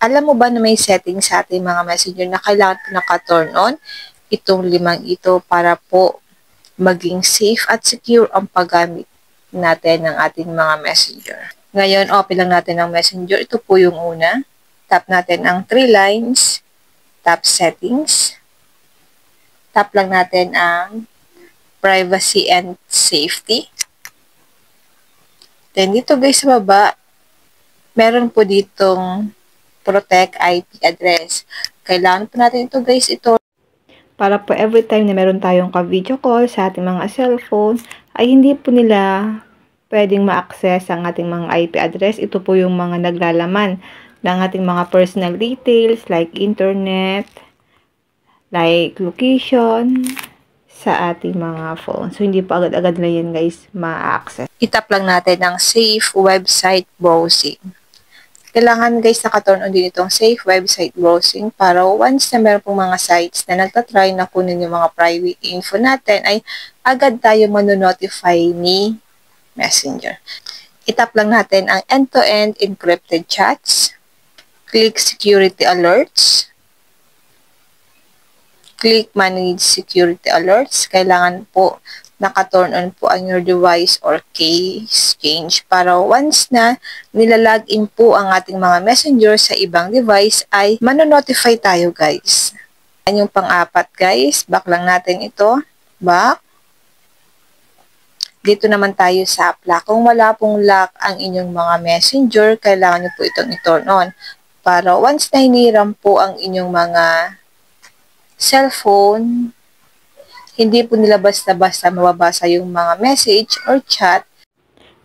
Alam mo ba na may setting sa ating mga messenger na kailangan po naka-turn on itong 5 ito para po maging safe at secure ang paggamit natin ng ating mga messenger. Ngayon, open lang natin ang messenger. Ito po yung una. Tap natin ang 3 lines. Tap settings. Tap lang natin ang privacy and safety. Then dito guys sa baba, meron po ditong protect IP address. Kailangan po natin ito guys, ito para po every time na meron tayong ka-video call sa ating mga cellphone, ay hindi po nila pwedeng ma-access ang ating mga IP address. Ito po yung mga naglalaman ng ating mga personal details like internet, like location sa ating mga phone. So, hindi po agad-agad na yan guys ma-access. Itap lang natin ang safe website browsing. Kailangan guys naka-turn on din itong safe website browsing para once na meron pong mga sites na nagtatry na kunin yung mga private info natin ay agad tayo manonotify ni Messenger. Itap lang natin ang end-to-end encrypted chats. Click security alerts. Click manage security alerts. Kailangan po naka-turn on po ang your device or case change para once na nilalagin po ang ating mga messenger sa ibang device ay manonotify tayo guys. Yan yung pang-apat guys. Back lang natin ito. Back. Dito naman tayo sa app lock. Kung wala pong lock ang inyong mga messenger, kailangan nyo po itong i-turn on. Para once na hiniram po ang inyong mga cellphone, hindi po nila basta-basta mababasa yung mga message or chat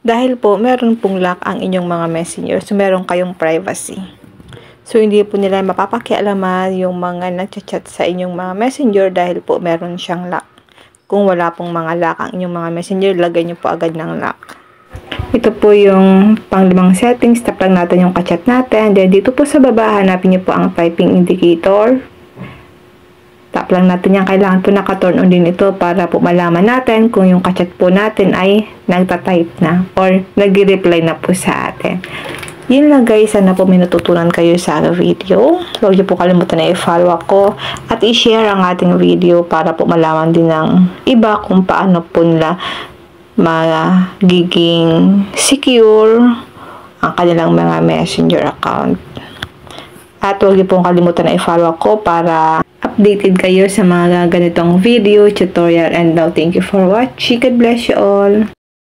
dahil po meron pong lock ang inyong mga messenger. So, meron kayong privacy. So, hindi po nila mapapakialaman yung mga nagchat-chat sa inyong mga messenger dahil po meron siyang lock. Kung wala pong mga lock ang inyong mga messenger, lagay nyo po agad ng lock. Ito po yung pang-5 settings. Tap lang natin yung kachat natin. Then, dito po sa baba, hanapin nyo po ang typing indicator. Tap lang natin yan. Kailangan po naka-turn on din ito para po malaman natin kung yung kachat po natin ay nagtatype na or nag-reply na po sa atin. Yun lang guys. Sana po may natutunan kayo sa video. Huwag niyo po kalimutan na i-follow ako at i-share ang ating video para po malaman din ng iba kung paano po nila magiging secure ang kanilang mga messenger account. At huwag niyo pong kalimutan na i-follow ako para updated kayo sa mga ganitong video, tutorial, and now thank you for watching. God bless you all.